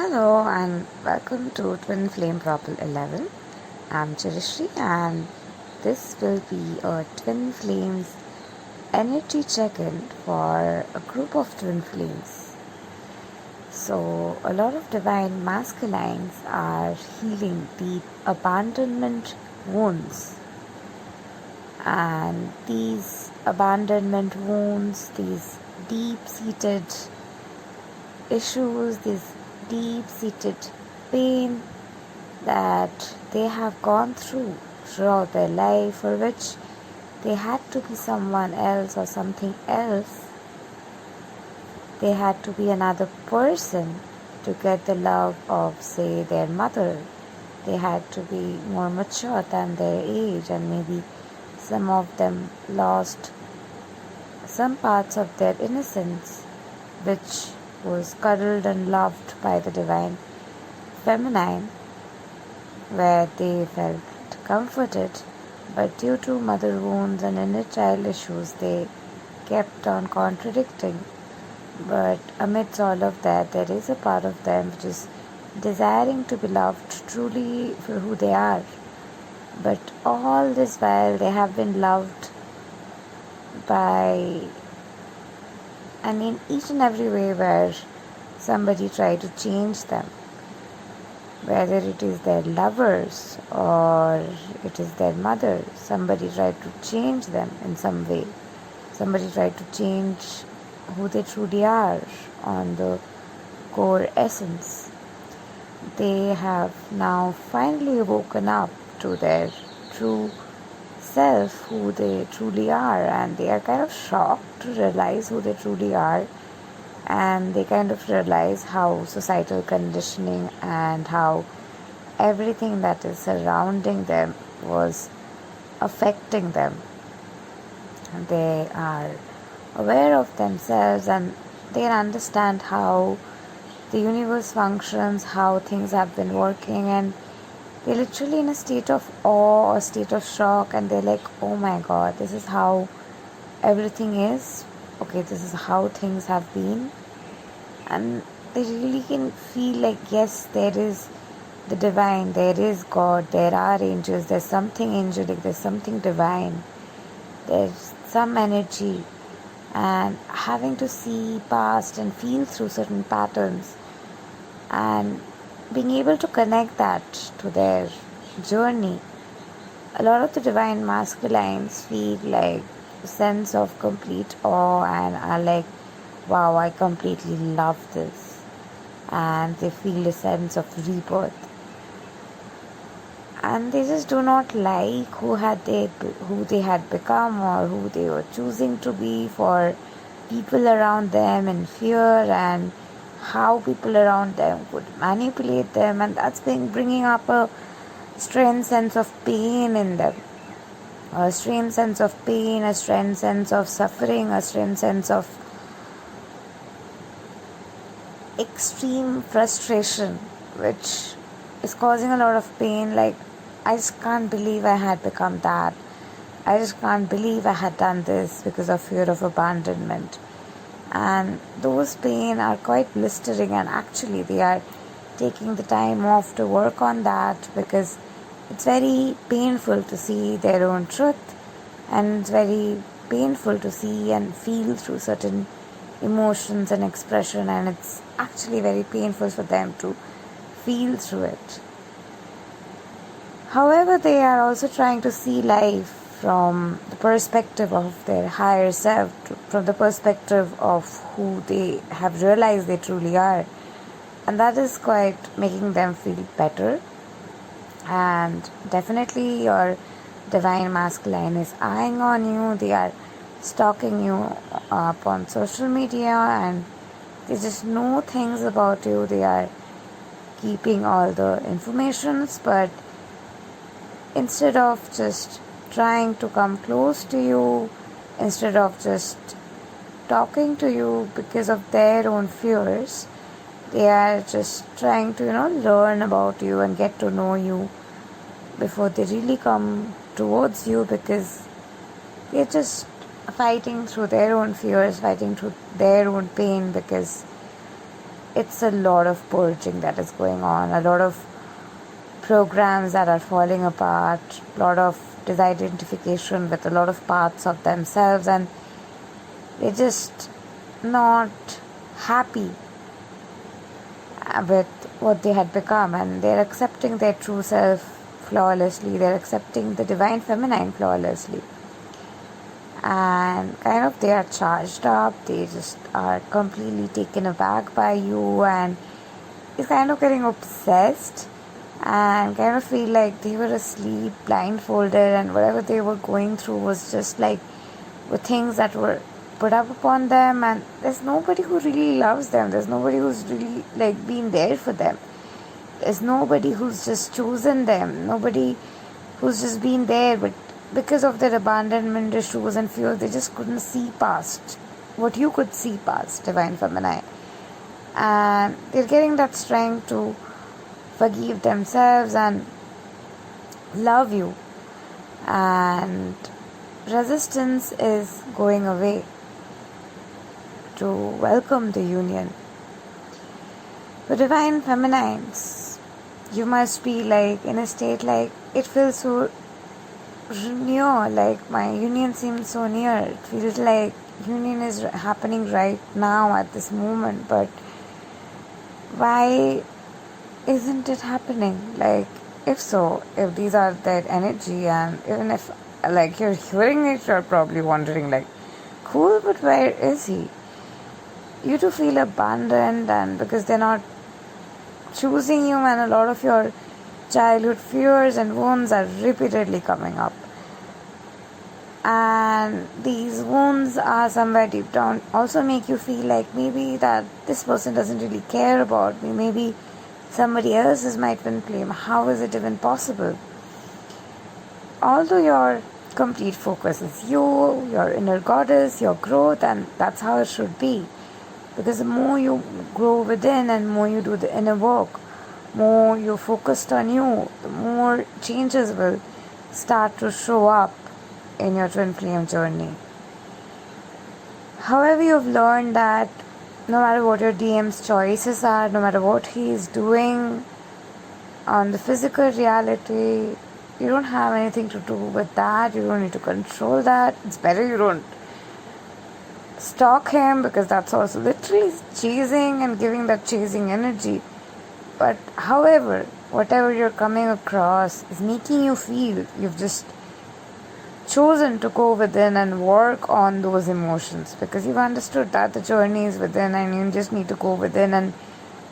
Hello and welcome to Twin Flame Propel 11. I'm Chirasree and this will be a Twin Flames energy check-in for a group of Twin Flames. So, a lot of divine masculines are healing deep abandonment wounds, and these abandonment wounds, these deep-seated issues, these deep-seated pain that they have gone throughout their life, for which they had to be someone else or something else. They had to be another person to get the love of, say, their mother. They had to be more mature than their age, and maybe some of them lost some parts of their innocence, which was cuddled and loved by the divine feminine, where they felt comforted, but due to mother wounds and inner child issues, they kept on contradicting. But amidst all of that, there is a part of them which is desiring to be loved truly for who they are. But all this while, they have been loved by, and in each and every way where somebody tried to change them, whether it is their lovers or it is their mother, somebody tried to change them in some way. Somebody tried to change who they truly are on the core essence. They have now finally woken up to their true self, who they truly are, and they are kind of shocked to realize who they truly are, and they kind of realize how societal conditioning and how everything that is surrounding them was affecting them. They are aware of themselves and they understand how the universe functions, how things have been working, and they're literally in a state of awe or state of shock, and they're like, oh my god, this is how everything is. Okay, this is how things have been. And they really can feel like, yes, there is the divine, there is God, there are angels, there's something angelic, there's something divine, there's some energy. And having to see past and feel through certain patterns and being able to connect that to their journey. A lot of the divine masculines feel like a sense of complete awe and are like, wow, I completely love this. And they feel a sense of rebirth. And they just do not like who they had become or who they were choosing to be for people around them, in fear, and how people around them could manipulate them, and that's bringing up a strange sense of pain in them. A strange sense of pain, a strange sense of suffering, a strange sense of extreme frustration, which is causing a lot of pain. Like, I just can't believe I had become that. I just can't believe I had done this because of fear of abandonment. And those pain are quite blistering, and actually they are taking the time off to work on that, because it's very painful to see their own truth, and it's very painful to see and feel through certain emotions and expression, and it's actually very painful for them to feel through it. However, they are also trying to see life from the perspective of their higher self, from the perspective of who they have realized they truly are. And that is quite making them feel better. And definitely your divine masculine is eyeing on you. They are stalking you up on social media, and they just know things about you. They are keeping all the informations, but instead of just trying to come close to you, instead of just talking to you because of their own fears, they are just trying to learn about you and get to know you before they really come towards you, because they're just fighting through their own fears, fighting through their own pain, because it's a lot of purging that is going on, a lot of programs that are falling apart, a lot of disidentification with a lot of parts of themselves, and they're just not happy with what they had become, and they're accepting their true self flawlessly. They're accepting the divine feminine flawlessly, and kind of they are charged up. They just are completely taken aback by you, and it's kind of getting obsessed and kind of feel like they were asleep, blindfolded, and whatever they were going through was just like with things that were put up upon them, and there's nobody who really loves them. There's nobody who's really like been there for them. There's nobody who's just chosen them. Nobody who's just been there, but because of their abandonment issues and fear, they just couldn't see past what you could see past, divine feminine. And they're getting that strength to forgive themselves and love you, and resistance is going away to welcome the union. For divine feminines, you must be like in a state like it feels so near, like my union seems so near. It feels like union is happening right now at this moment, but why isn't it happening? Like, if so, if these are that energy, and even if like you're hearing it, you're probably wondering like, cool, but where is he? You do feel abandoned, and because they're not choosing you, and a lot of your childhood fears and wounds are repeatedly coming up. And these wounds are somewhere deep down also make you feel like maybe that this person doesn't really care about me. Maybe somebody else is my twin flame. How is it even possible? Although your complete focus is you, your inner goddess, your growth, and that's how it should be. Because the more you grow within and more you do the inner work, more you're focused on you, the more changes will start to show up in your twin flame journey. However, you've learned that no matter what your DM's choices are, no matter what he is doing on the physical reality, you don't have anything to do with that. You don't need to control that. It's better you don't stalk him, because that's also literally chasing and giving that chasing energy. But however, whatever you're coming across is making you feel, you've just chosen to go within and work on those emotions, because you've understood that the journey is within, and you just need to go within and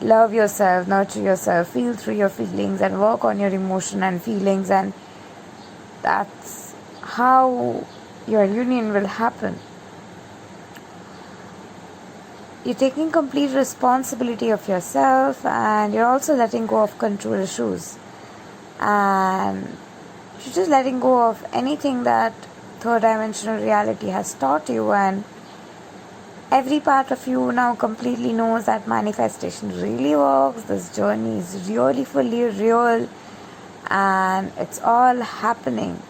love yourself, nurture yourself, feel through your feelings and work on your emotion and feelings, and that's how your union will happen. You're taking complete responsibility of yourself, and you're also letting go of control issues, and you're just letting go of anything that third dimensional reality has taught you, and every part of you now completely knows that manifestation really works. This journey is really fully real, and it's all happening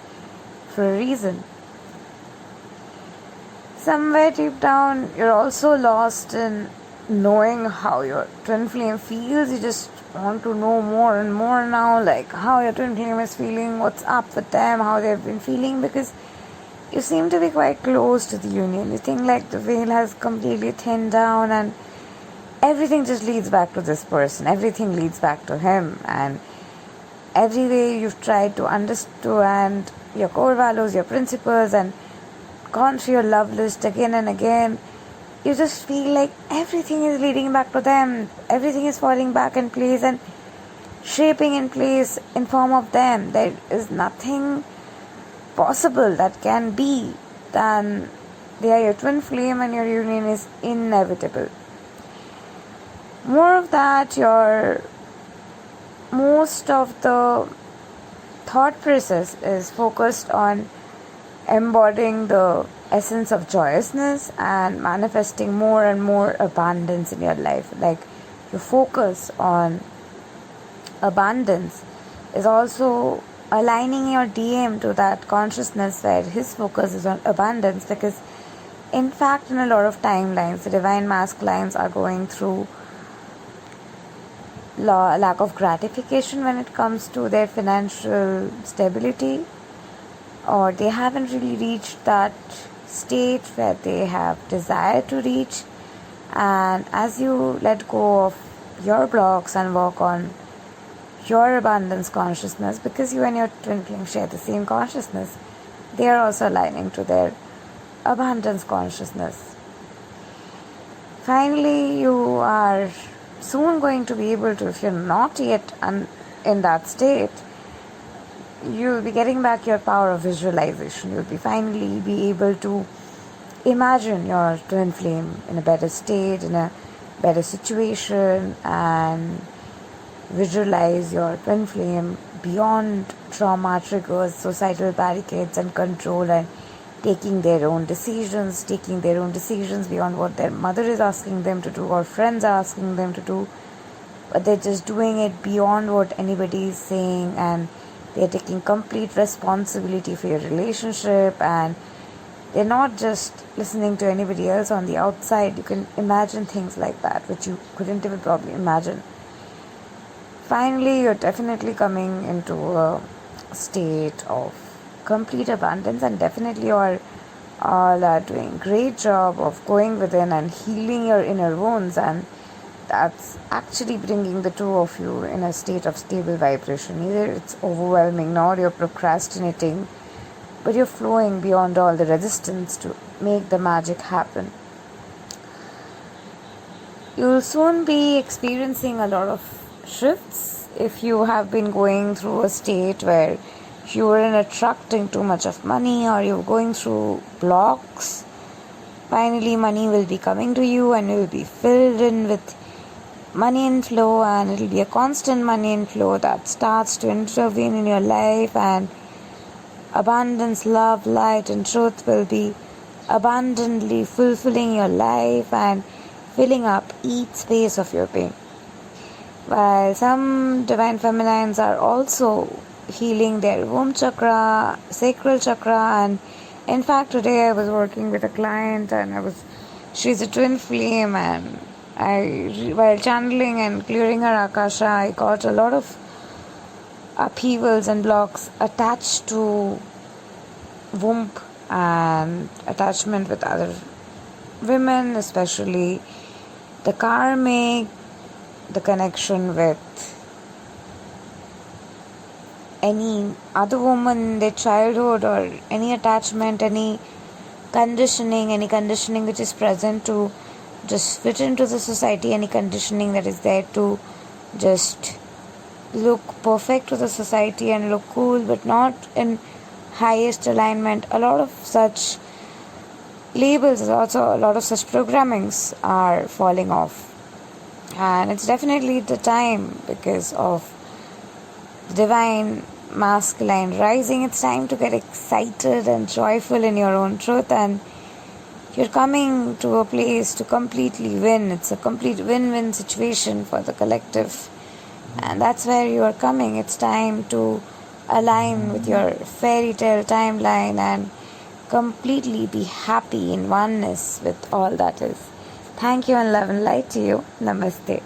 for a reason. Somewhere deep down, you're also lost in knowing how your twin flame feels. You just want to know more and more now, like how your twin flame is feeling, what's up with them, how they've been feeling, because you seem to be quite close to the union. You think like the veil has completely thinned down, and everything just leads back to this person. Everything leads back to him, and every way you've tried to understand your core values, your principles, and gone through your love list again and again, you just feel like everything is leading back to them. Everything is falling back in place and shaping in place in form of them. There is nothing possible that can be than they are your twin flame, and your union is inevitable. More of that, your most of the thought process is focused on embodying the essence of joyousness and manifesting more and more abundance in your life. Like your focus on abundance is also aligning your DM to that consciousness where his focus is on abundance, because in fact in a lot of timelines the divine masculines are going through lack of gratification when it comes to their financial stability, or they haven't really reached that state where they have desire to reach. And as you let go of your blocks and work on your abundance consciousness, because you and your twin flame share the same consciousness, they are also aligning to their abundance consciousness. Finally, you are soon going to be able to, if you're not yet in that state, you'll be getting back your power of visualization. You'll be finally be able to imagine your twin flame in a better state, in a better situation, and visualize your twin flame beyond trauma triggers, societal barricades and control, and taking their own decisions beyond what their mother is asking them to do or friends are asking them to do, but they're just doing it beyond what anybody is saying, and they're taking complete responsibility for your relationship, and they're not just listening to anybody else on the outside. You can imagine things like that, which you couldn't even probably imagine. Finally, you're definitely coming into a state of complete abundance, and definitely you all are doing a great job of going within and healing your inner wounds, and that's actually bringing the two of you in a state of stable vibration. Either it's overwhelming nor you're procrastinating, but you're flowing beyond all the resistance to make the magic happen. You'll soon be experiencing a lot of shifts. If you have been going through a state where you were in attracting too much of money, or you're going through blocks, finally money will be coming to you, and you will be filled in with money inflow, and it will be a constant money inflow that starts to intervene in your life, and abundance, love, light and truth will be abundantly fulfilling your life and filling up each space of your being. While some divine feminines are also healing their womb chakra, sacral chakra, and in fact today I was working with a client, and she's a twin flame, and while channeling and clearing her akasha, I got a lot of upheavals and blocks attached to womb and attachment with other women, especially the karmic, the connection with any other woman in their childhood, or any attachment, any conditioning which is present to just fit into the society, any conditioning that is there to just look perfect to the society and look cool but not in highest alignment. A lot of such labels, also a lot of such programmings are falling off, and it's definitely the time, because of divine masculine rising, it's time to get excited and joyful in your own truth, and you're coming to a place to completely win. It's a complete win-win situation for the collective, and that's where you are coming. It's time to align with your fairy tale timeline and completely be happy in oneness with all that is. Thank you, and love and light to you. Namaste.